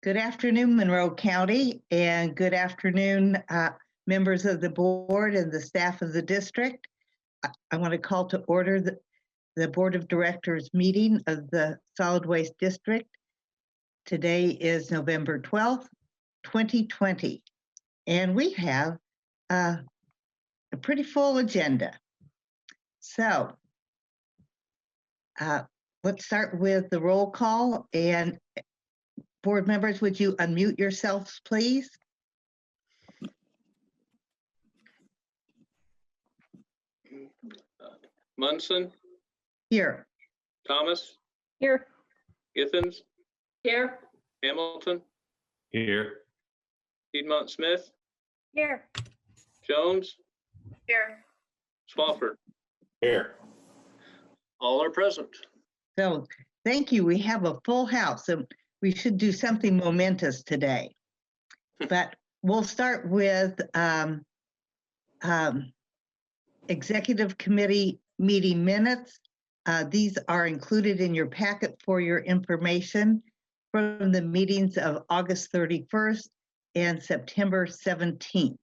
Good afternoon, Monroe County, and good afternoon, members of the board and the staff of the district. I want to call to order the Board of Directors meeting of the Solid Waste District. Today is November 12th, 2020, and we have a pretty full agenda. So let's start with the roll call, and board members, would you unmute yourselves, please? Munson? Here. Thomas? Here. Githens? Here. Hamilton? Here. Piedmont Smith? Here. Jones? Here. Swafford? Here. All are present. So thank you. We have a full house, and we should do something momentous today. But we'll start with executive committee meeting minutes. These are included in your packet for your information from the meetings of August 31st and September 17th.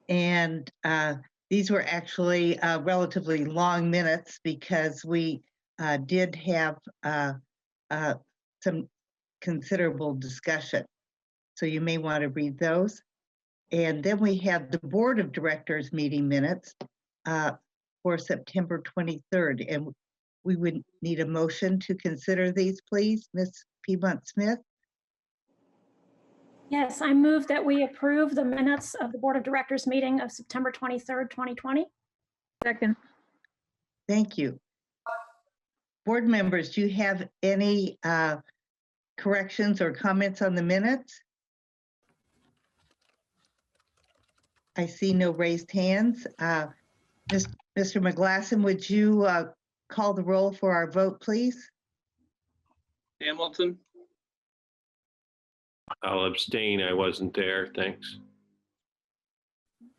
And these were actually relatively long minutes because we did have some considerable discussion. So you may want to read those. And then we have the Board of Directors meeting minutes for September 23rd. And we would need a motion to consider these, please, Ms. Piedmont Smith. Yes, I move that we approve the minutes of the Board of Directors meeting of September 23rd, 2020. Second. Thank you. Board members, do you have any corrections or comments on the minutes? I see no raised hands. Mr. McGlasson, would you call the roll for our vote, please? Hamilton? I'll abstain. I wasn't there. Thanks.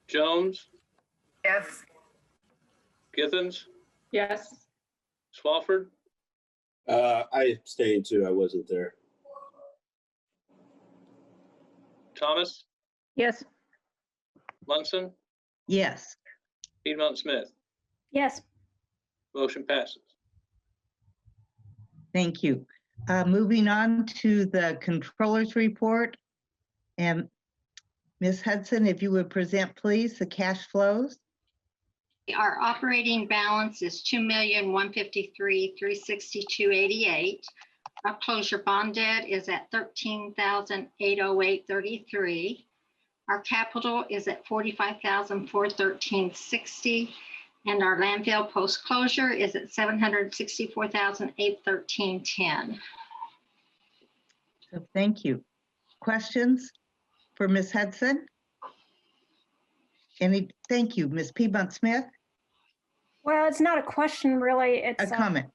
Jones? Yes. Githens? Yes. Swafford? I abstained too. I wasn't there. Thomas? Yes. Munson? Yes. Piedmont Smith? Yes. Motion passes. Thank you. Moving on to the controller's report. And Ms. Hudson, if you would present, please, the cash flows. Our operating balance is $2,153,362.88. Our closure bond debt is at $13,808.33. Our capital is at $45,413.60. And our landfill post-closure is at $764,813.10. So thank you. Questions for Ms. Hudson? Thank you, Ms. Piedmont Smith. Well, it's not a question, really. It's A comment.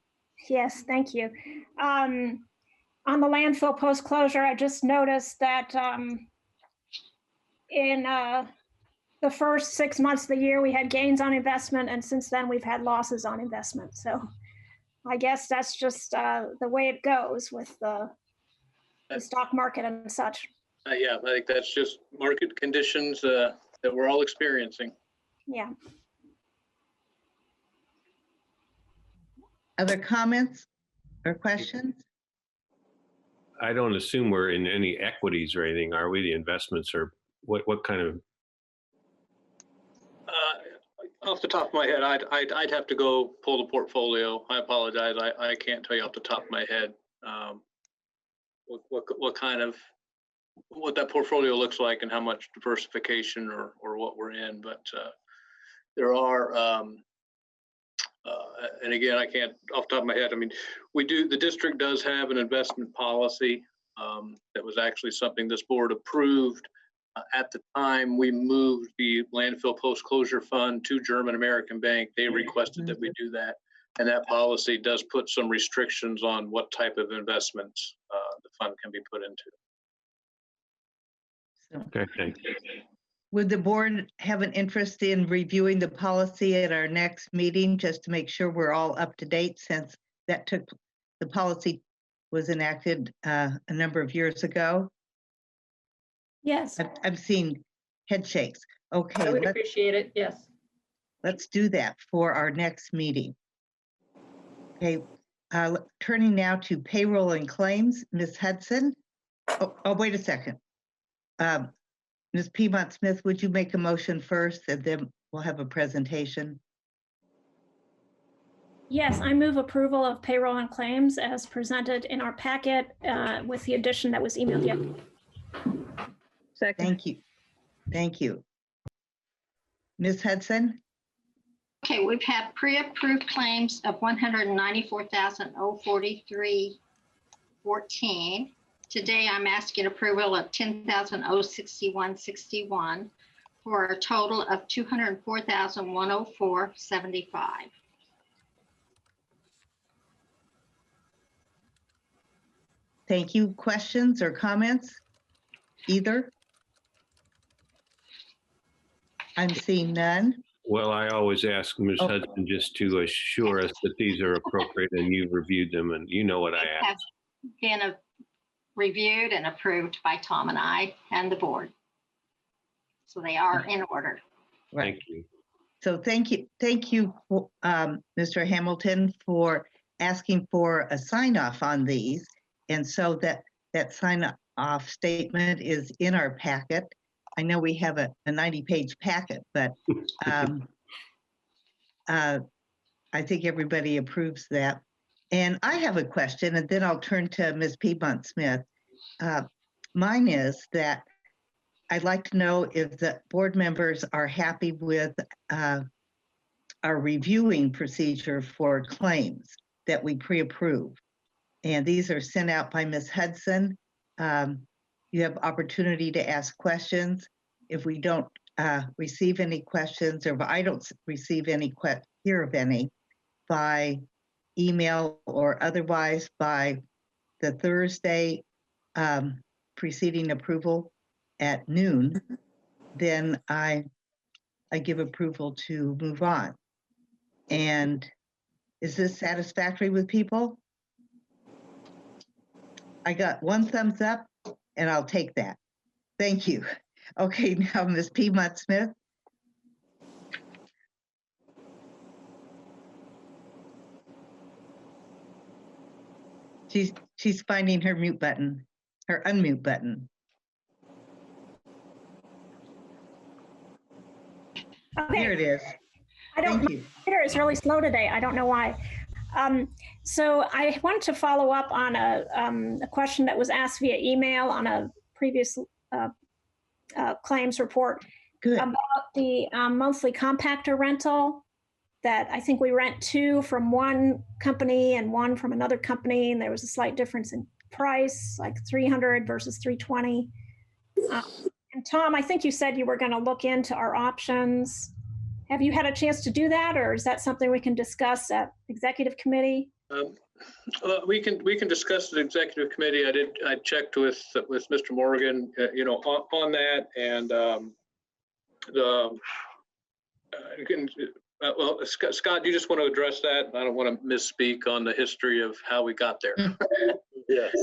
Yes, thank you. On the landfill post-closure, I just noticed that in the first 6 months of the year, we had gains on investment, and since then we've had losses on investment. So I guess that's just the way it goes with the stock market and such. Yeah, I think that's just market conditions that we're all experiencing. Yeah. Other comments or questions? I don't assume we're in any equities or anything, are we? The investments are what kind of? Off the top of my head, I'd have to go pull the portfolio. I apologize. I can't tell you off the top of my head what that portfolio looks like and how much diversification or what we're in. But there are, and again, I can't off the top of my head. I mean, the district does have an investment policy that was actually something this board approved. At the time we moved the landfill post-closure fund to German American Bank, they requested that we do that. And that policy does put some restrictions on what type of investments the fund can be put into. Okay, thanks. Would the board have an interest in reviewing the policy at our next meeting, just to make sure we're all up to date, since the policy was enacted a number of years ago? Yes, I'm seeing head shakes. Okay, I would appreciate it, yes. let's do that for our next meeting. Okay, turning now to payroll and claims, Ms. Hudson. Oh, wait a second. Ms. Piedmont Smith, would you make a motion first and then we'll have a presentation? yes, I move approval of payroll and claims as presented in our packet with the addition that was emailed yesterday. Second. Thank you. Thank you. Ms. Hudson? Okay, we've had pre-approved claims of 194,043.14. Today, I'm asking approval of 10,061.61 for a total of 204,104.75. Thank you. Questions or comments? Either? I'm seeing none. Well, I always ask Ms. Oh. Hudson just to assure us that these are appropriate and you've reviewed them and you know what I Have ask. been reviewed and approved by Tom and I and the board. So they are in order. Right. Thank you. So thank you, Mr. Hamilton, for asking for a sign off on these. And so that sign off statement is in our packet. I know we have a 90-page packet, but I think everybody approves that. And I have a question, and then I'll turn to Ms. Piedmont Smith. Mine is that I'd like to know if the board members are happy with our reviewing procedure for claims that we pre-approve. And these are sent out by Ms. Hudson. You have opportunity to ask questions. If we don't receive any questions, or if I don't receive any, hear of any, by email or otherwise by the Thursday preceding approval at noon, then I give approval to move on. And is this satisfactory with people? I got one thumbs up and I'll take that. Thank you. Okay, now Ms. Piedmont Smith. She's finding her mute button, her unmute button. Okay. Here it is. I don't, Thank my you. computer is really slow today. I don't know why. So I wanted to follow up on a question that was asked via email on a previous claims report Good. about the monthly compactor rental that I think we rent two from one company and one from another company. And there was a slight difference in price, like 300 versus 320. And Tom, I think you said you were going to look into our options. Have you had a chance to do that, or is that something we can discuss at executive committee? We can discuss the executive committee. I checked with Mr. Morgan, on that, and well, Scott, do you just want to address that? I don't want to misspeak on the history of how we got there. Yes,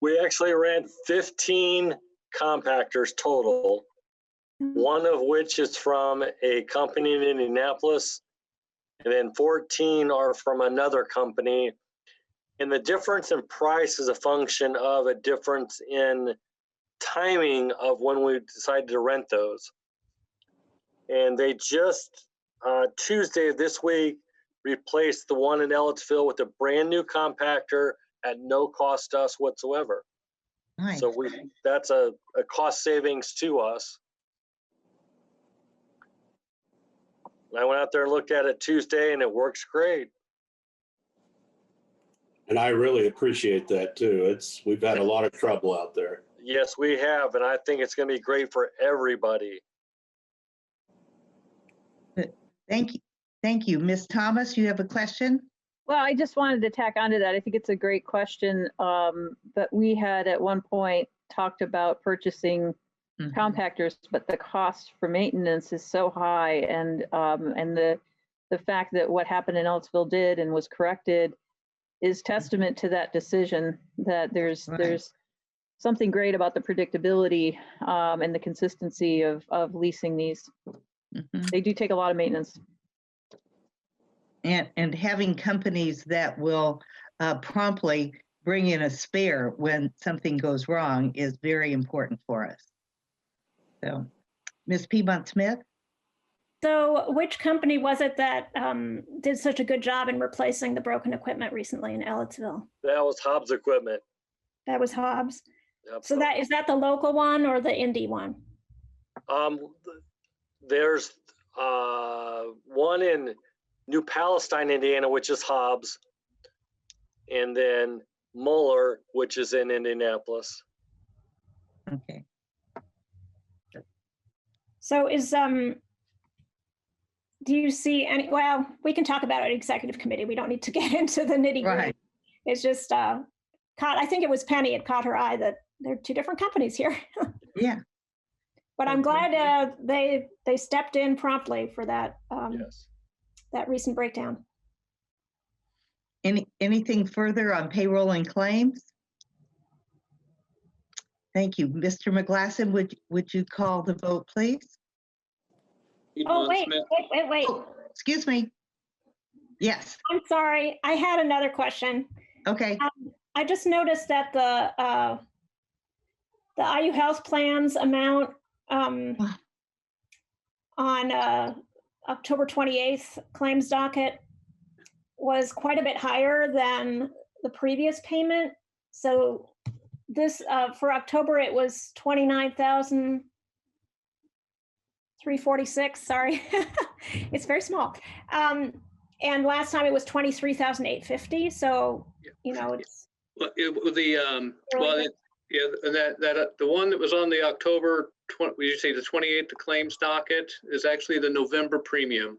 we actually ran 15 compactors total, one of which is from a company in Indianapolis, and then 14 are from another company. And the difference in price is a function of a difference in timing of when we decided to rent those. And they just, Tuesday of this week, replaced the one in Ellettsville with a brand new compactor at no cost to us whatsoever. Nice. So that's a cost savings to us. I went out there and looked at it Tuesday and it works great. And I really appreciate that too. We've had a lot of trouble out there. Yes, we have, and I think it's going to be great for everybody. Thank you. Thank you. Ms. Thomas, you have a question? Well, I just wanted to tack onto that. I think it's a great question. But we had at one point talked about purchasing compactors, but the cost for maintenance is so high, and the fact that what happened in Ellettsville did and was corrected, is testament to that decision, that there's Right. something great about the predictability and the consistency of leasing these. Mhm. They do take a lot of maintenance. And having companies that will promptly bring in a spare when something goes wrong is very important for us. So, Ms. Piedmont Smith? So which company was it that did such a good job in replacing the broken equipment recently in Ellettsville? That was Hobbs Equipment. That was Hobbs. Yep. So is that the local one or the Indy one? There's one in New Palestine, Indiana, which is Hobbs, and then Mueller, which is in Indianapolis. Okay. So do you see any, well, we can talk about it at executive committee. We don't need to get into the nitty gritty. Right. It's just I think it was Penny, it caught her eye that there are two different companies here. Yeah. But I'm Okay. glad they stepped in promptly for that Yes. that recent breakdown. Anything further on payroll and claims? Thank you. Mr. McGlasson, would you call the vote, please? Oh, Piedmont Smith. wait. Oh, excuse me. Yes. I'm sorry. I had another question. Okay. I just noticed that the IU Health Plans amount on October 28th claims docket was quite a bit higher than the previous payment. So this for October, it was 29,346. Sorry, it's very small. And last time it was 23,850. So it's Well, the one that was on the October, would you say the 28th, the claims docket is actually the November premium.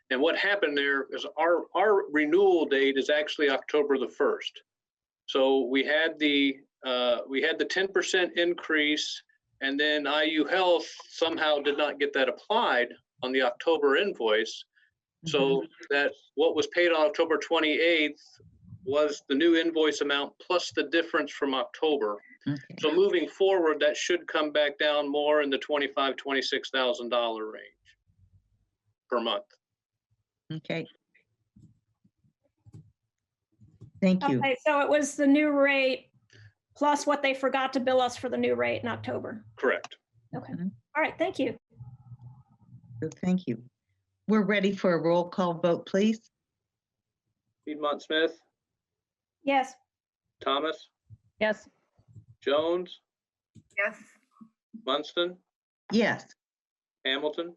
And what happened there is our renewal date is actually October the 1st. So we had the 10% increase, and then IU Health somehow did not get that applied on the October invoice. So that what was paid on October 28th was the new invoice amount plus the difference from October. Okay. So moving forward, that should come back down more in the $25,000, $26,000 range per month. Okay. Thank you. okay. So it was the new rate plus what they forgot to bill us for the new rate in October. Correct. Okay. Mhm. All right. Thank you. So thank you. We're ready for a roll call vote, please. Piedmont Smith, Yes. Thomas, Yes. Jones, Yes. Munson, Yes. Hamilton,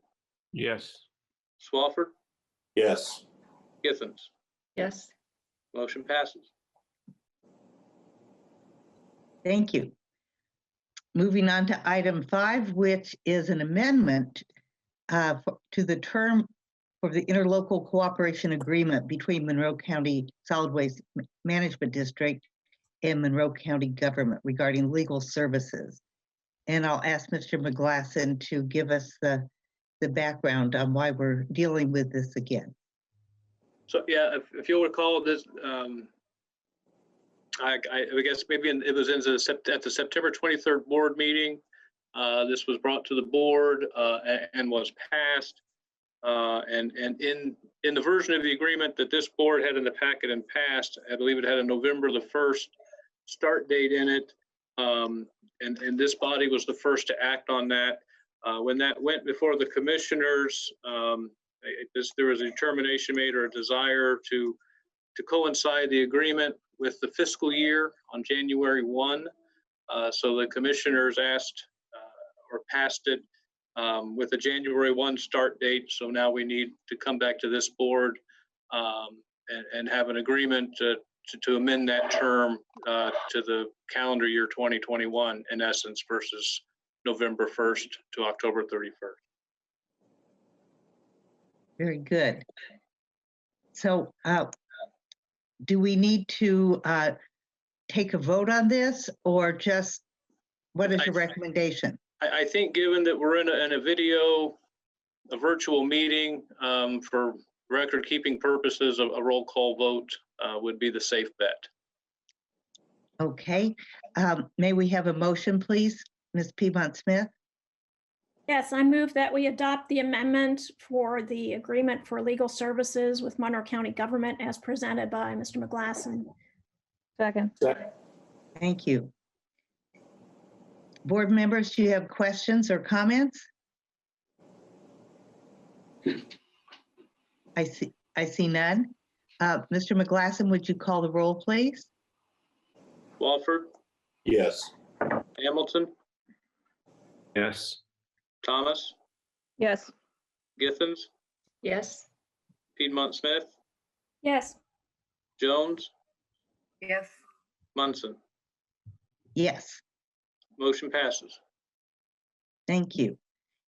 Yes. Swafford, Yes. Githens. Yes. Motion passes. Thank you. Moving on to item 5, which is an amendment to the term for the interlocal cooperation agreement between Monroe County Solid Waste Management District and Monroe County government regarding legal services. And I'll ask Mr. McGlasson to give us the background on why we're dealing with this again. So yeah, if you'll recall this, I guess maybe it was at the September 23rd board meeting. This was brought to the board and was passed. And in the version of the agreement that this board had in the packet and passed, I believe it had a November the 1st start date in it. And this body was the first to act on that. When that went before the commissioners, there was a determination made or a desire to coincide the agreement with the fiscal year on January 1. So the commissioners asked or passed it with a January 1 start date. So now we need to come back to this board and have an agreement to amend that term to the calendar year 2021 in essence versus November 1st to October 31st. Very good. So do we need to take a vote on this, or just, what is your recommendation? I think given that we're in a virtual meeting for record keeping purposes, a roll call vote would be the safe bet. Okay. May we have a motion, please? Ms. Piedmont Smith? Yes, I move that we adopt the amendment for the agreement for legal services with Monroe County government as presented by Mr. McGlasson. Second. Thank you. Board members, do you have questions or comments? I see none. Mr. McGlasson, would you call the roll, please? Walford, Yes. Hamilton, Yes. Thomas, Yes. Githens, Yes. Piedmont Smith, Yes. Jones, Yes. Munson. Yes, Motion passes. thank you.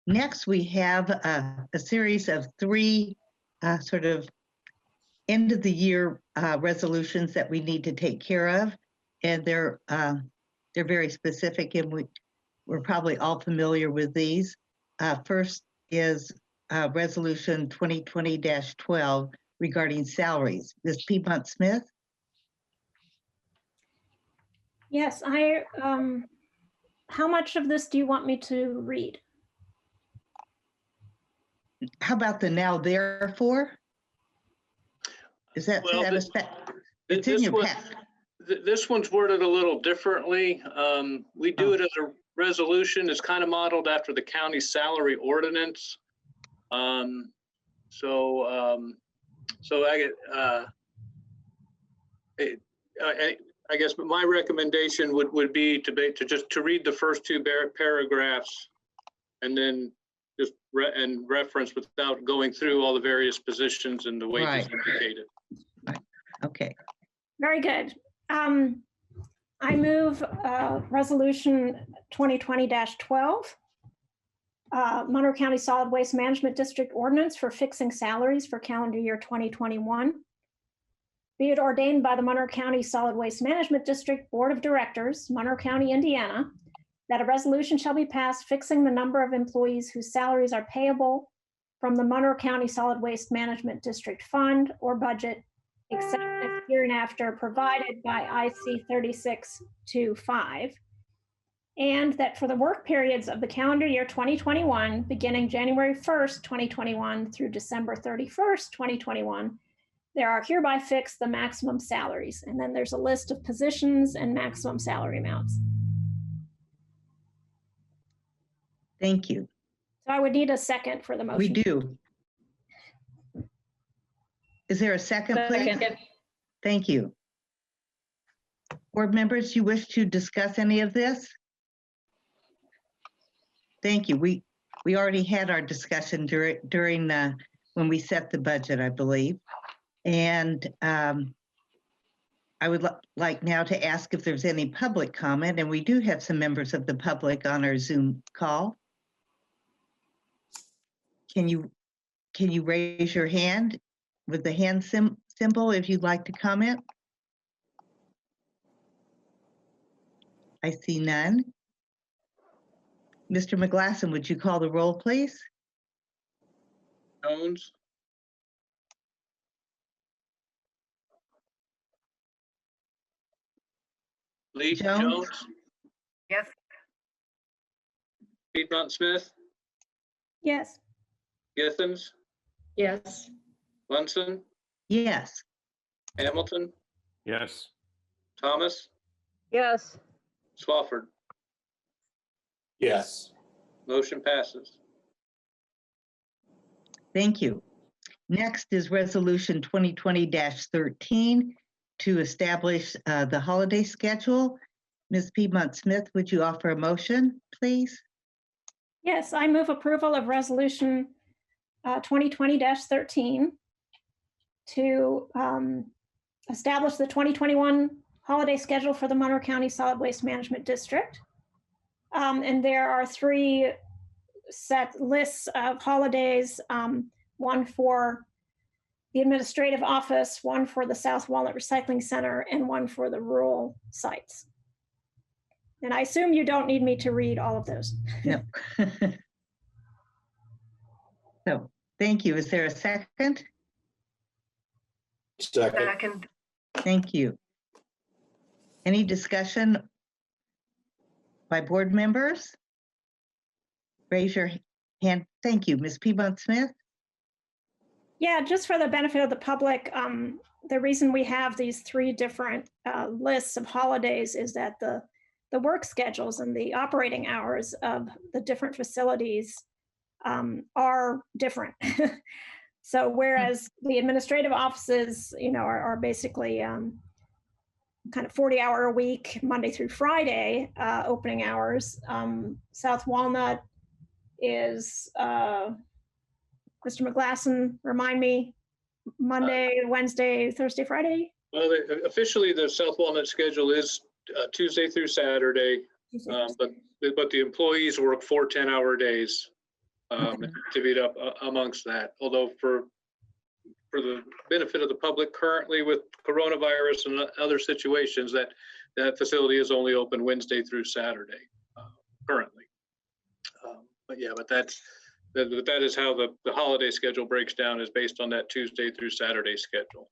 Next, we have a series of three sort of end of the year resolutions that we need to take care of. And they're very specific, and we're probably all familiar with these. First is Resolution 2020-12 regarding salaries. Ms. Piedmont Smith? Yes, how much of this do you want me to read? How about the now therefore? Is that, Well, it's in this your one- pack? This one's worded a little differently. We do it as a resolution. It's kind of modeled after the county salary ordinance. I guess my recommendation would be to just to read the first two paragraphs and then just reference without going through all the various positions and the wages Right. indicated. Okay, Very good. I move Resolution 2020-12, Monroe County Solid Waste Management District Ordinance for fixing salaries for calendar year 2021. Be it ordained by the Monroe County Solid Waste Management District Board of Directors, Monroe County, Indiana, that a resolution shall be passed fixing the number of employees whose salaries are payable from the Monroe County Solid Waste Management District Fund or budget, except as hereinafter provided by IC 3625. And that for the work periods of the calendar year 2021, beginning January 1st, 2021 through December 31st, 2021, there are hereby fixed the maximum salaries. And then there's a list of positions and maximum salary amounts. thank you. So I would need a second for the motion. We do. Is there a second, please? Second. Thank you. Board members, you wish to discuss any of this? Thank you. We already had our discussion during when we set the budget, I believe. And I would like now to ask if there's any public comment, and we do have some members of the public on our Zoom call. Can you raise your hand with the hand symbol if you'd like to comment? I see none. Mr. McGlasson, would you call the roll, please? Jones, Lee Jones? Jones, Yes. Piedmont Smith, Yes. Githens, Yes. Munson, Yes, Hamilton, Yes. Thomas, Yes. Swafford. Yes. Motion passes. thank you. Next is Resolution 2020-13 to establish the holiday schedule. Ms. Piedmont Smith, would you offer a motion, please? Yes, I move approval of Resolution 2020-13 to establish the 2021 holiday schedule for the Monroe County Solid Waste Management District. And there are three set lists of holidays, one for the administrative office, one for the South Walnut Recycling Center, and one for the rural sites. And I assume you don't need me to read all of those. No. So, thank you. Is there a second? Second. Second. Thank you. Any discussion by board members? Raise your hand. Thank you. Ms. Piedmont Smith? Yeah, just for the benefit of the public, the reason we have these three different lists of holidays is that the work schedules and the operating hours of the different facilities are different. So whereas the administrative offices, are basically kind of 40-hour a week, Monday through Friday, opening hours. South Walnut is, Mr. McGlasson, remind me, Monday, Wednesday, Thursday, Friday? Well, officially, the South Walnut schedule is Tuesday through Saturday, but the employees work 4 10-hour days, divvied up amongst that. Although for the benefit of the public, currently with coronavirus and other situations, that facility is only open Wednesday through Saturday currently. But that is how the holiday schedule breaks down, is based on that Tuesday through Saturday schedule.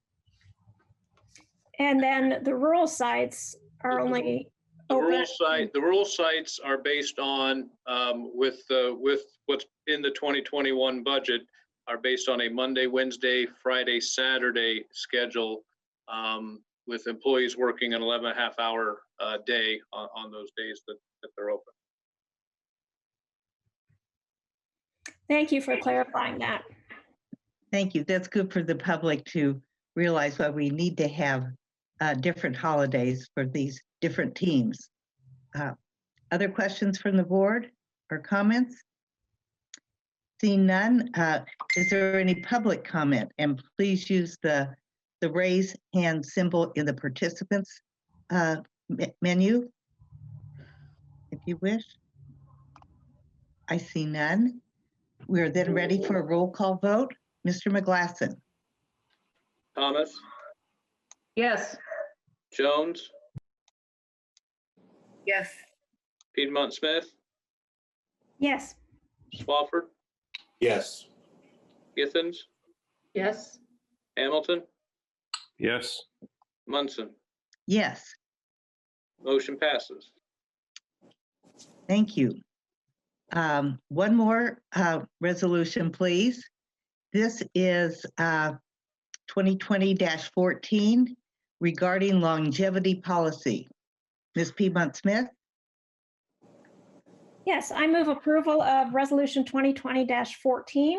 And then the rural sites are only The open. rural sites are based on, with what's in the 2021 budget, are based on a Monday, Wednesday, Friday, Saturday schedule, with employees working an 11.5-hour day on those days that they're open. Thank you for clarifying that. Thank you. That's good for the public to realize why we need to have different holidays for these different teams. Other questions from the board or comments? Seeing none, is there any public comment? And please use the raise hand symbol in the participants menu, if you wish. I see none. We're then ready for a roll call vote. Mr. McGlasson? Thomas, Yes. Jones, Yes. Piedmont Smith, Yes. Swafford, Yes. Githens, Yes. Hamilton, Yes. Munson. Yes, Motion passes. thank you. One more resolution, please. This is 2020-14 regarding longevity policy. Ms. Piedmont Smith? Yes, I move approval of Resolution 2020-14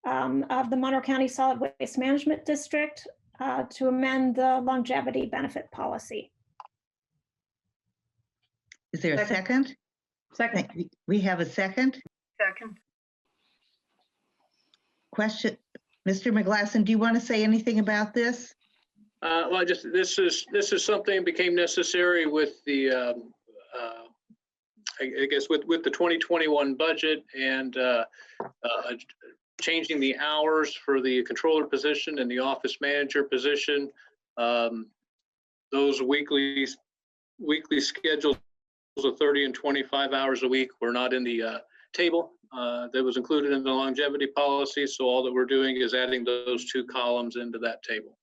of the Monroe County Solid Waste Management District to amend the longevity benefit policy. Is there a second? Second. We have a second. Second. Question, Mr. McGlasson, do you want to say anything about this? Well, this is something that became necessary with the I guess with the 2021 budget and changing the hours for the controller position and the office manager position. Those weekly schedules of 30 and 25 hours a week were not in the table that was included in the longevity policy. So all that we're doing is adding those two columns into that table.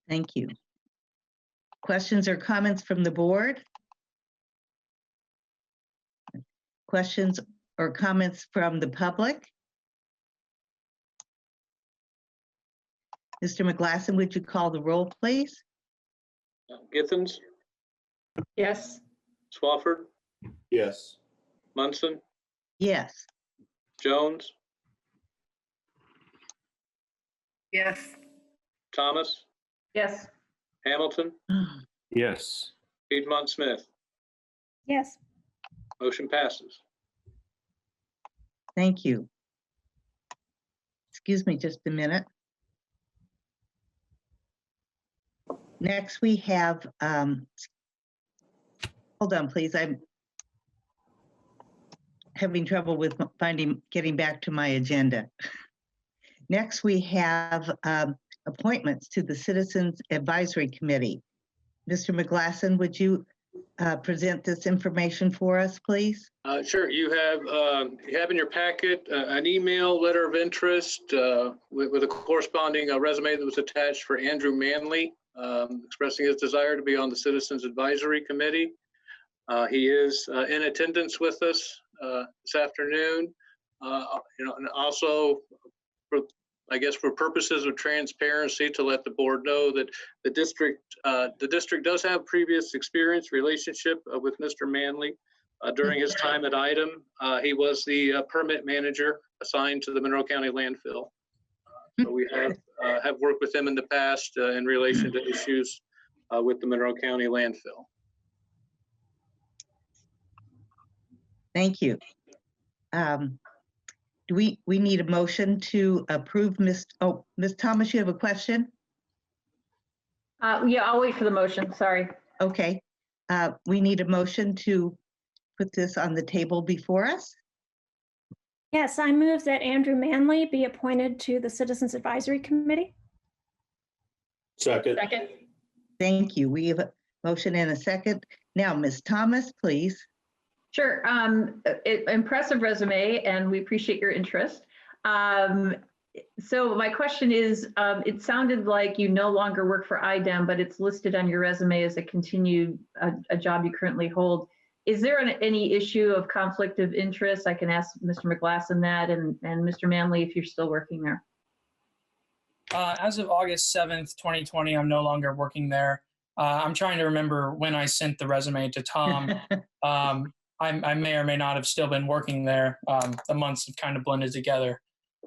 Thank you. Questions or comments from the board? Questions or comments from the public? Mr. McGlasson, would you call the roll, please? Githens, Yes. Swafford, Yes. Munson, Yes. Jones, Yes. Thomas, Yes. Hamilton, Yes. Piedmont Smith. Yes. Motion passes. Thank you. Excuse me just a minute. Next, we have, hold on, please. I'm having trouble with getting back to my agenda. Next, we have appointments to the Citizens Advisory Committee. Mr. McGlasson, would you present this information for us, please? Sure. You have in your packet an email letter of interest with a corresponding resume that was attached for Andrew Manley, expressing his desire to be on the Citizens Advisory Committee. He is in attendance with us this afternoon. And also, I guess for purposes of transparency, to let the board know that the district does have previous experience relationship with Mr. Manley. During his time at ITEM, he was the permit manager assigned to the Monroe County landfill. So we have worked with him in the past in relation to issues with the Monroe County landfill. Thank you. Do we need a motion to approve Ms. Thomas, you have a question? Yeah, I'll wait for the motion. Sorry. Okay. We need a motion to put this on the table before us. Yes, I move that Andrew Manley be appointed to the Citizens Advisory Committee. Second. Second. Thank you. We have a motion and a second. Now, Ms. Thomas, please. Sure. Impressive resume, and we appreciate your interest. So my question is, it sounded like you no longer work for IDEM, but it's listed on your resume as a job you currently hold. Is there any issue of conflict of interest? I can ask Mr. McGlasson that, and Mr. Manley, if you're still working there. As of August 7th, 2020, I'm no longer working there. I'm trying to remember when I sent the resume to Tom. I may or may not have still been working there. The months have kind of blended together.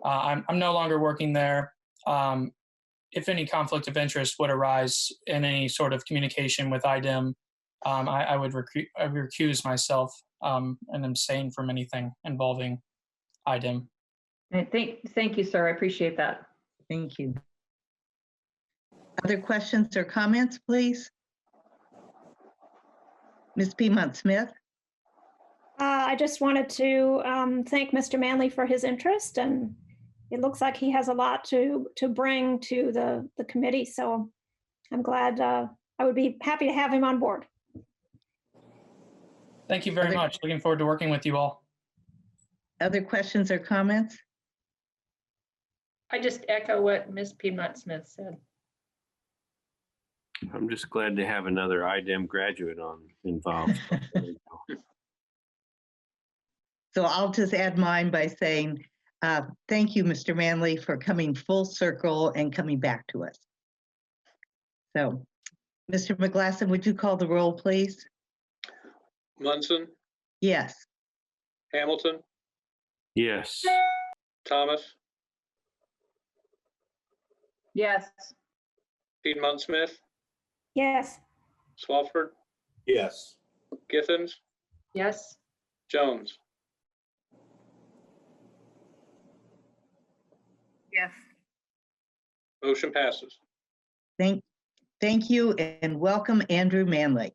I'm no longer working there. If any conflict of interest would arise in any sort of communication with IDEM, I would recuse myself and abstain from anything involving IDEM. Thank you, sir. I appreciate that. Thank you. Other questions or comments, please? Ms. Piedmont-Smith? I just wanted to thank Mr. Manley for his interest, and it looks like he has a lot to bring to the committee. So I'm glad. I would be happy to have him on board. Thank you very much. Looking forward to working with you all. Other questions or comments? I just echo what Ms. Piedmont-Smith said. I'm just glad to have another IDEM graduate involved. So I'll just add mine by saying, thank you, Mr. Manley, for coming full circle and coming back to us. So, Mr. McGlasson, would you call the roll, please? Munson, Yes. Hamilton, Yes. Thomas, Yes. Piedmont-Smith, Yes. Swafford, Yes. Githens, Yes. Jones. Yes. Motion passes. Thank you and welcome, Andrew Manley.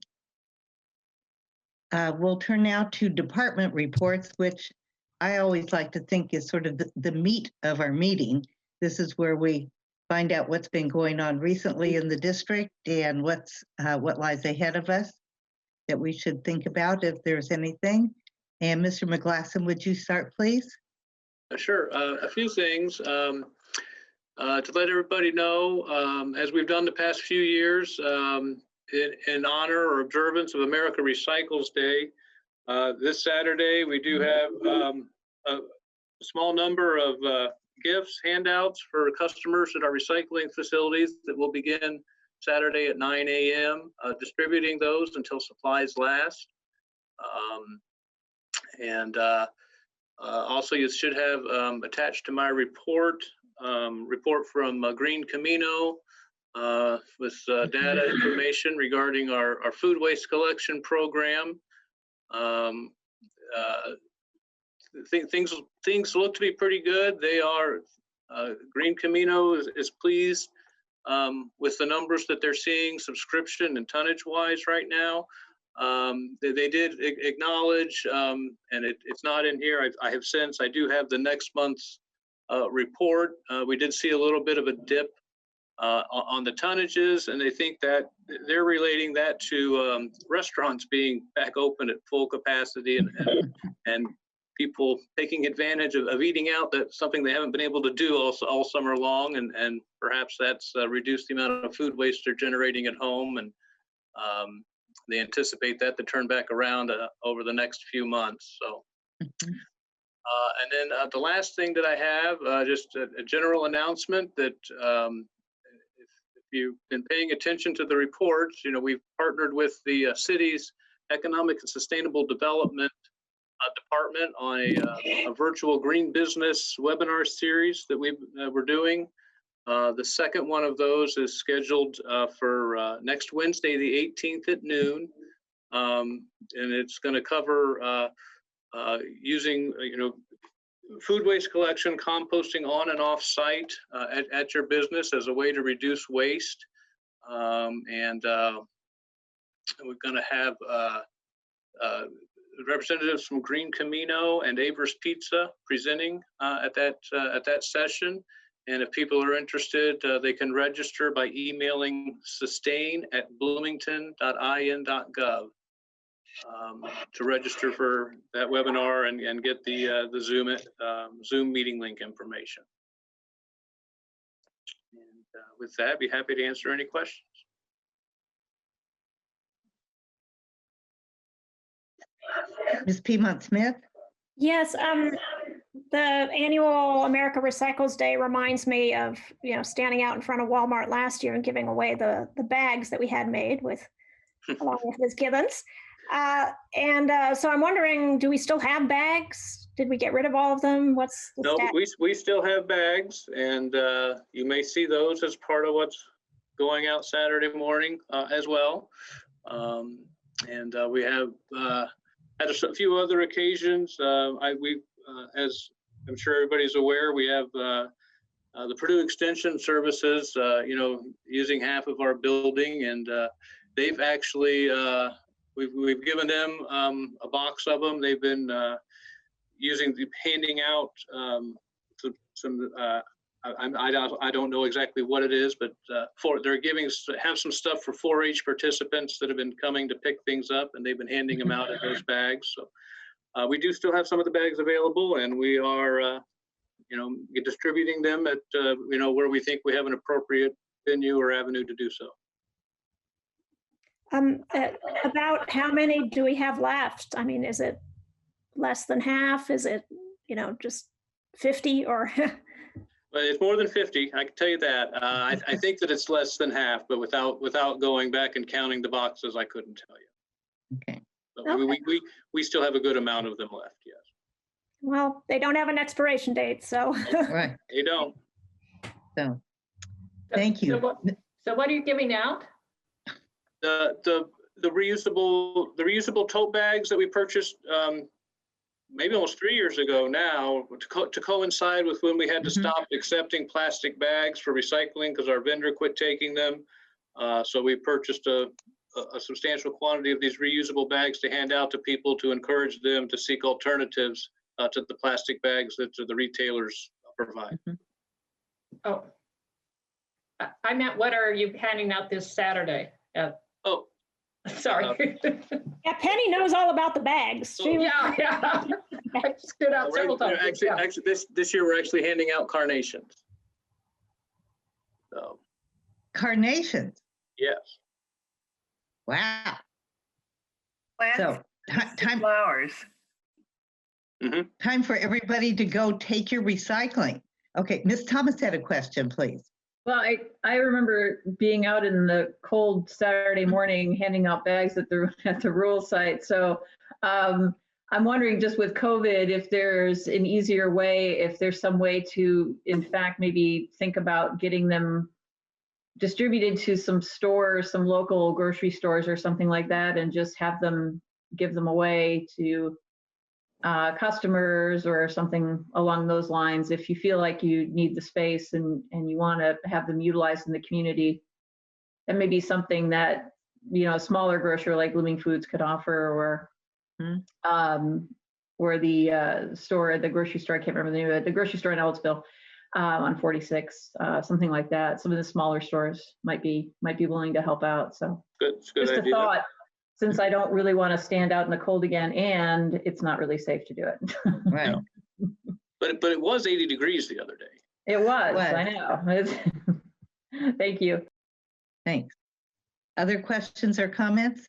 We'll turn now to department reports, which I always like to think is sort of the meat of our meeting. This is where we find out what's been going on recently in the district and what lies ahead of us that we should think about if there's anything. And Mr. McGlasson, would you start, please? Sure. A few things to let everybody know, as we've done the past few years, in honor or observance of America Recycles Day, this Saturday we do have a small number of gifts, handouts for customers at our recycling facilities that will begin Saturday at 9 a.m. Distributing those until supplies last. Also, you should have attached to my report from Green Camino with data information regarding our food waste collection program. Things look to be pretty good. They are, Green Camino is pleased with the numbers that they're seeing subscription and tonnage wise right now. They did acknowledge, and it's not in here, I do have the next month's report. We did see a little bit of a dip on the tonnages, and they think that they're relating that to restaurants being back open at full capacity and people taking advantage of eating out. That's something they haven't been able to do all summer long, and perhaps that's reduced the amount of food waste they're generating at home, and they anticipate that to turn back around over the next few months. So, and then the last thing that I have, just a general announcement that if you've been paying attention to the reports, you know, we've partnered with the city's Economic and Sustainable Development Department on a virtual green business webinar series that we're doing. The second one of those is scheduled for next Wednesday, the 18th at noon. And it's going to cover using, you know, food waste collection, composting on and off site at your business as a way to reduce waste. And we're going to have representatives from Green Camino and Avers Pizza presenting at that session. And if people are interested, they can register by emailing sustain@bloomington.in.gov to register for that webinar and get the Zoom meeting link information. And with that, I'd be happy to answer any questions. Ms. Piedmont Smith? Yes, the annual America Recycles Day reminds me of, you know, standing out in front of Walmart last year and giving away the bags that we had made with, along with Ms. Gibbons. So I'm wondering, do we still have bags? Did we get rid of all of them? What's the status? We still have bags, and you may see those as part of what's going out Saturday morning as well. We have had a few other occasions. As I'm sure everybody's aware, we have the Purdue Extension Services, you know, using half of our building, and they've actually we've given them a box of them. They've been handing out some. I don't know exactly what it is, but they're have some stuff for 4-H participants that have been coming to pick things up, and they've been handing them out in those bags. So we do still have some of the bags available, and we are, you know, distributing them at you know, where we think we have an appropriate venue or avenue to do so. About how many do we have left? I mean, is it less than half? Is it, you know, just 50 or? But it's more than 50, I can tell you that. I think that it's less than half, but without going back and counting the boxes, I couldn't tell you. Okay. But okay. We still have a good amount of them left, yes. Well, they don't have an expiration date, so. Right. They don't. So, thank you. So what are you giving out? The reusable tote bags that we purchased maybe almost 3 years ago now, to coincide with when we had to stop accepting plastic bags for recycling because our vendor quit taking them. So we purchased a substantial quantity of these reusable bags to hand out to people to encourage them to seek alternatives to the plastic bags that the retailers provide. Oh, I meant, what are you handing out this Saturday? Oh, sorry. Yeah, Penny knows all about the bags. Yeah. I stood out several times. Actually, this year we're actually handing out carnations. So. Carnations? Yes. Wow. Plants, time flowers. Time for everybody to go take your recycling. Okay, Ms. Thomas had a question, please. Well, I remember being out in the cold Saturday morning handing out bags at the rural site. So I'm wondering, just with COVID, if there's an easier way, if there's some way to, in fact, maybe think about getting them distributed to some stores, some local grocery stores or something like that, and just give them away to customers or something along those lines. If you feel like you need the space and you want to have them utilized in the community, that may be something that, you know, a smaller grocer like Blooming Foods could offer, or the store, the grocery store, I can't remember the name of it, the grocery store in Ellettsville. on 46, something like that. Some of the smaller stores might be willing to help out. So Good, it's a good just a idea. thought, since I don't really want to stand out in the cold again, and it's not really safe to do it. Right. But it was 80 degrees the other day. It was, Was. I know. Thank you. Thanks. Other questions or comments?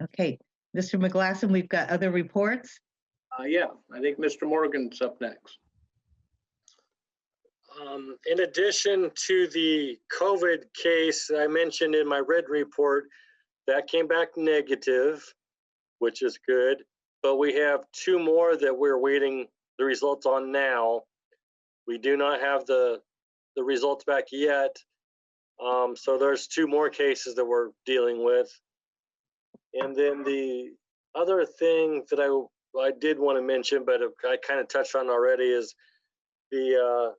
Okay, Mr. McGlasson, we've got other reports. Yeah, I think Mr. Morgan's up next. In addition to the COVID case I mentioned in my red report, that came back negative, which is good. But we have 2 more that we're waiting the results on now. We do not have the results back yet. So there's 2 more cases that we're dealing with. And then the other thing that I did want to mention, but I kind of touched on already, is the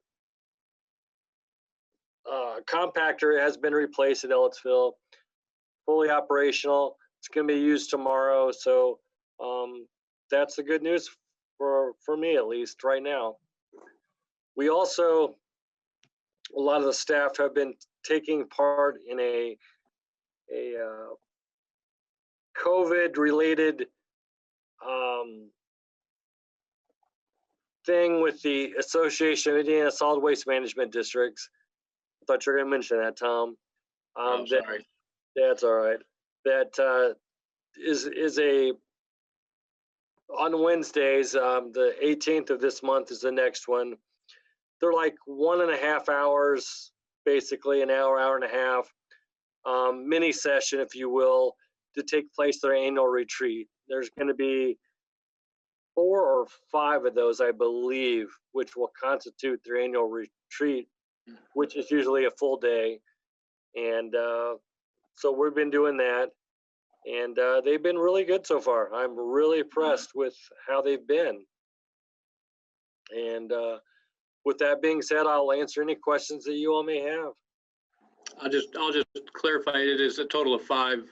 compactor has been replaced at Ellettsville, fully operational. It's going to be used tomorrow. So that's the good news for me, at least right now. We also, a lot of the staff have been taking part in a COVID-related thing with the Association of Indiana Solid Waste Management Districts. I thought you were going to mention that, Tom. Sorry. That's all right. That is on Wednesdays, the 18th of this month is the next one. They're like 1.5 hours, basically an hour and a half, mini session, if you will, to take place their annual retreat. There's going to be 4 or 5 of those, I believe, which will constitute their annual retreat, which is usually a full day. And so we've been doing that, and they've been really good so far. I'm really impressed with how they've been. And with that being said, I'll answer any questions that you all may have. I'll just clarify, it is a total of 5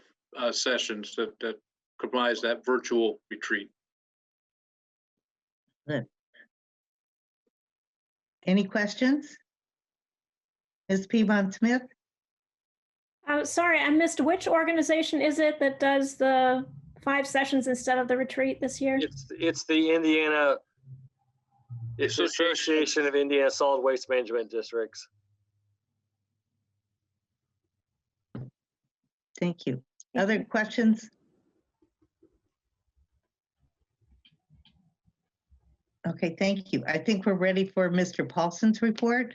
sessions that comprise that virtual retreat. Good. Any questions? Ms. Piedmont-Smith? Sorry, I missed. Which organization is it that does the 5 sessions instead of the retreat this year? It's the Indiana Association of Indiana Solid Waste Management Districts. Thank you. Other questions? Okay, thank you. I think we're ready for Mr. Paulson's report.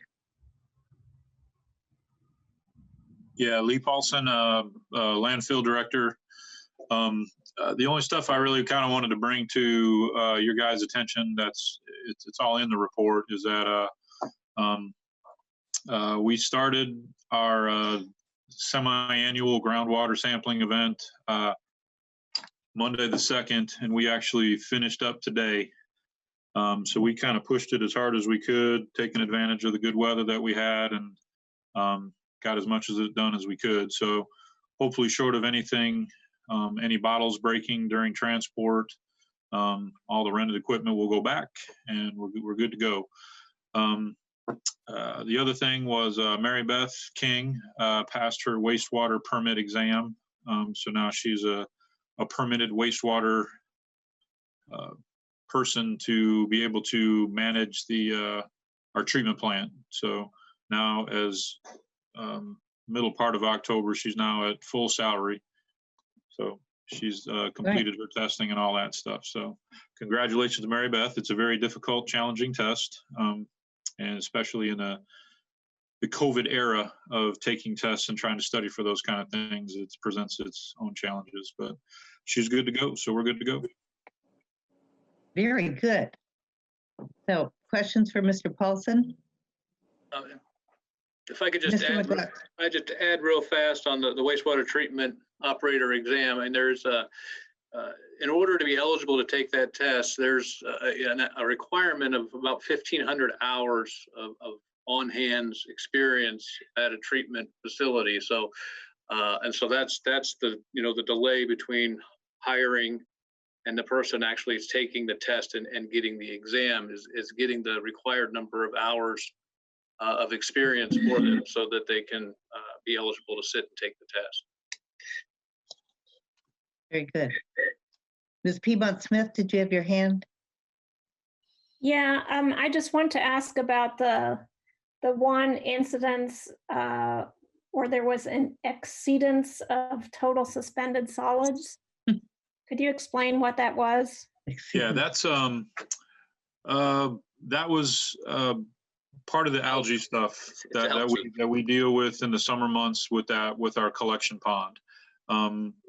Yeah, Lee Paulson, landfill director. The only stuff I really kind of wanted to bring to your guys' attention, it's all in the report, is that we started our semi-annual groundwater sampling event Monday the 2nd, and we actually finished up today. So we kind of pushed it as hard as we could, taking advantage of the good weather that we had, and got as much as it done as we could. So hopefully, short of anything, any bottles breaking during transport, all the rented equipment will go back, and we're good to go. The other thing was Mary Beth King passed her wastewater permit exam. So now she's a permitted wastewater person to be able to manage our treatment plant. So now, as middle part of October, she's now at full salary. So she's completed her testing and all that stuff. So congratulations to Mary Beth. It's a very difficult, challenging test, and especially in the COVID era of taking tests and trying to study for those kind of things, it presents its own challenges. But she's good to go. So we're good to go. Very good. So questions for Mr. Paulson? If I could just add real fast on the wastewater treatment operator exam, and there's in order to be eligible to take that test, there's a requirement of about 1,500 hours of on-hands experience at a treatment facility. So, and so that's the the delay between hiring and the person actually is taking the test and getting the exam is getting the required number of hours of experience for them so that they can be eligible to sit and take the test. Very good. Ms. Piedmont Smith, did you have your hand? Yeah, I just want to ask about the one incidence where there was an exceedance of total suspended solids. Could you explain what that was? Yeah, that's that was part of the algae stuff that we deal with in the summer months with our collection pond.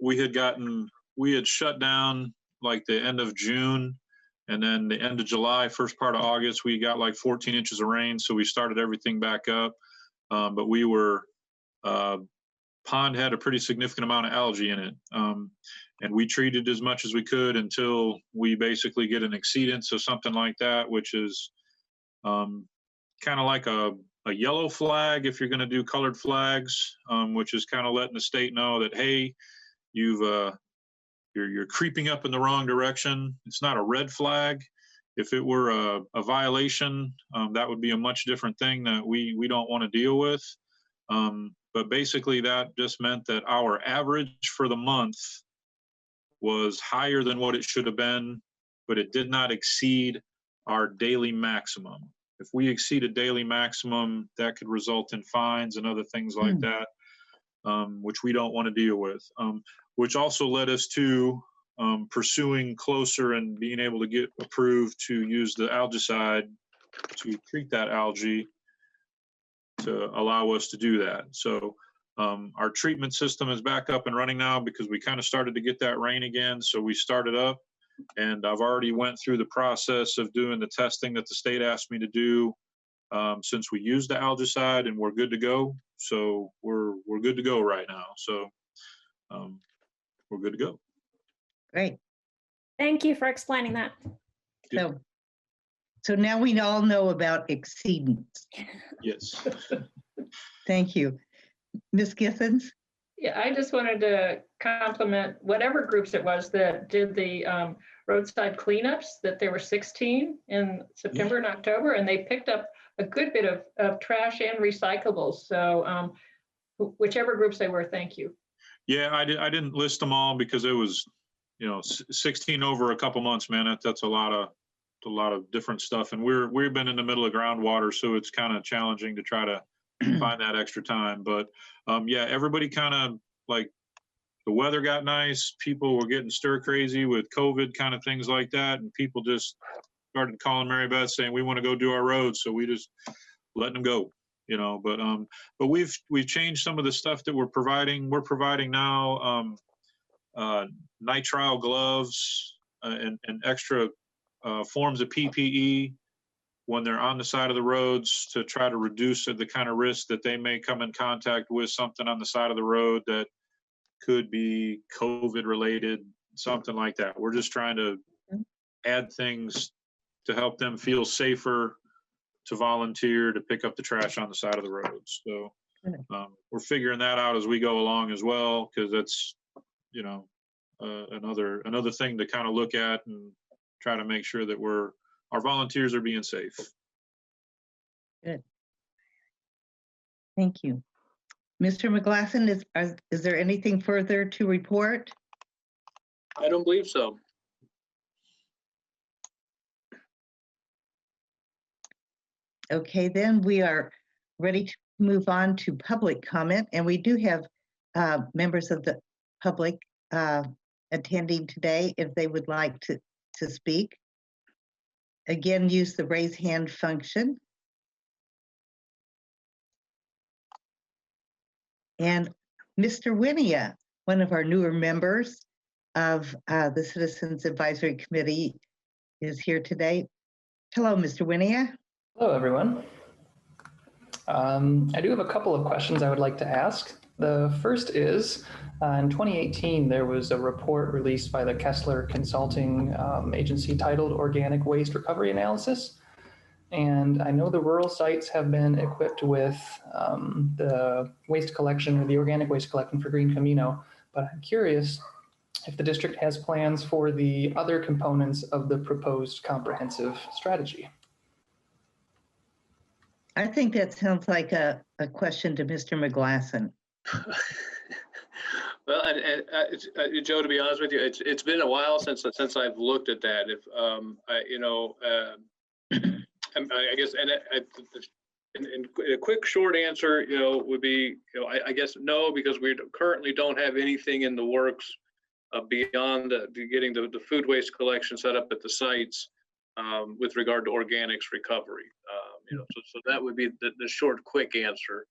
We had shut down like the end of June, and then the end of July, first part of August, we got like 14 inches of rain, so we started everything back up. But we were pond had a pretty significant amount of algae in it, and we treated as much as we could until we basically get an exceedance of something like that, which is kind of like a yellow flag if you're going to do colored flags, which is kind of letting the state know that, hey, you're creeping up in the wrong direction. It's not a red flag. If it were a violation, that would be a much different thing that we don't want to deal with. But basically that just meant that our average for the month was higher than what it should have been, but it did not exceed our daily maximum. If we exceed a daily maximum, that could result in fines and other things like that, which we don't want to deal with, which also led us to pursuing closer and being able to get approved to use the algicide to treat that algae to allow us to do that. So our treatment system is back up and running now because we kind of started to get that rain again. So we started up, and I've already went through the process of doing the testing that the state asked me to do since we used the algicide, and we're good to go. So we're good to go right now. So we're good to go. Great. Thank you for explaining that. So now we all know about exceedance. Yes. Thank you. Ms. Githens? Yeah, I just wanted to compliment whatever groups it was that did the roadside cleanups, that there were 16 in September and October, and they picked up a good bit of trash and recyclables. So whichever groups they were, thank you. Yeah, I didn't list them all because it was, 16 over a couple months, man. That's a lot of different stuff. And we've been in the middle of groundwater, so it's kind of challenging to try to find that extra time. But yeah, everybody kind of like the weather got nice. People were getting stir crazy with COVID kind of things like that. And people just started calling Mary Beth saying, we want to go do our roads. So we just letting them go, but we've changed some of the stuff that we're providing. We're providing now nitrile gloves and extra forms of PPE when they're on the side of the roads to try to reduce the kind of risk that they may come in contact with something on the side of the road that could be COVID related, something like that. We're just trying to add things to help them feel safer to volunteer to pick up the trash on the side of the roads. So we're figuring that out as we go along as well, because that's, another thing to kind of look at and try to make sure that our volunteers are being safe. Good. Thank you. Mr. McGlasson, is there anything further to report? I don't believe so. Okay, then we are ready to move on to public comment, and we do have members of the public attending today if they would like to speak. Again, use the raise hand function. And Mr. Winia, one of our newer members of the Citizens Advisory Committee, is here today. Hello, Mr. Winia. Hello, everyone. I do have a couple of questions I would like to ask. The first is, in 2018, there was a report released by the Kessler Consulting Agency titled Organic Waste Recovery Analysis. And I know the rural sites have been equipped with the waste collection or the organic waste collection for Green Camino, but I'm curious, if the district has plans for the other components of the proposed comprehensive strategy. I think that sounds like a question to Mr. McGlasson. Well, Joe, to be honest with you, it's been a while since I've looked at that. If I guess, and a quick short answer, would be, I guess no, because we currently don't have anything in the works beyond getting the food waste collection set up at the sites with regard to organics recovery. So that would be the short, quick answer.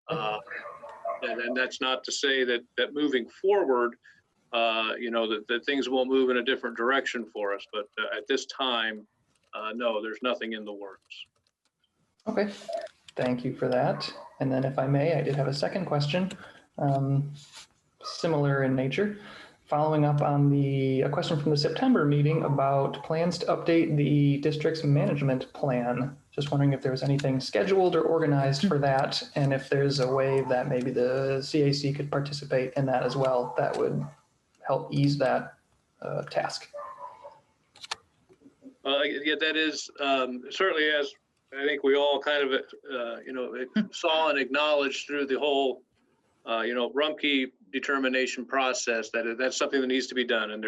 And that's not to say that moving forward, that things won't move in a different direction for us. But at this time, no, there's nothing in the works. Okay, thank you for that. And then if I may, I did have a second question, similar in nature. Following up on a question from the September meeting about plans to update the district's management plan. Just wondering if there was anything scheduled or organized for that, and if there's a way that maybe the CAC could participate in that as well, that would help ease that task. Yeah, that is certainly, as I think we all kind of, saw and acknowledged through the whole, Rumpke determination process, that's something that needs to be done. And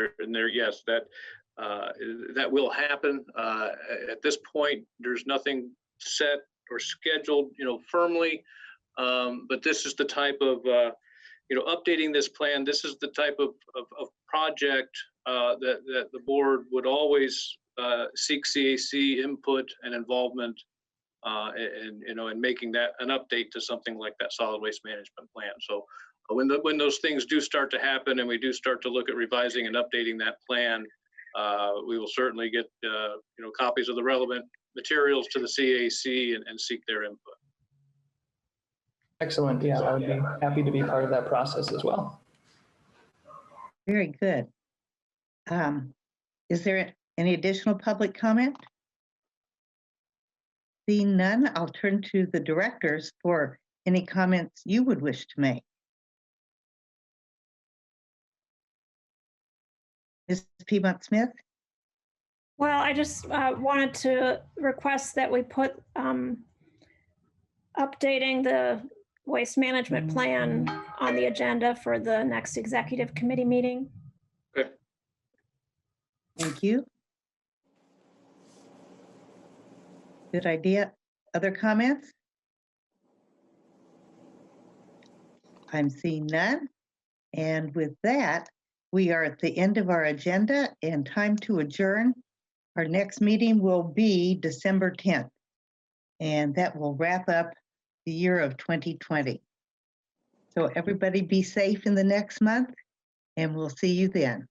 yes, that will happen. At this point, there's nothing set or scheduled, firmly. But this is the type of, updating this plan. This is the type of project that the board would always seek CAC input and involvement in making that an update to something like that solid waste management plan. So when those things do start to happen and we do start to look at revising and updating that plan, we will certainly get copies of the relevant materials to the CAC and seek their input. Excellent. Yeah, I would be happy to be part of that process as well. Very good. Is there any additional public comment? Seeing none, I'll turn to the directors for any comments you would wish to make. Ms. Piedmont-Smith? Well, I just wanted to request that we put updating the waste management plan on the agenda for the next executive committee meeting. Okay. Thank you. Good idea. Other comments? I'm seeing none. And with that, we are at the end of our agenda and time to adjourn. Our next meeting will be December 10th, and that will wrap up the year of 2020. So everybody be safe in the next month, and we'll see you then.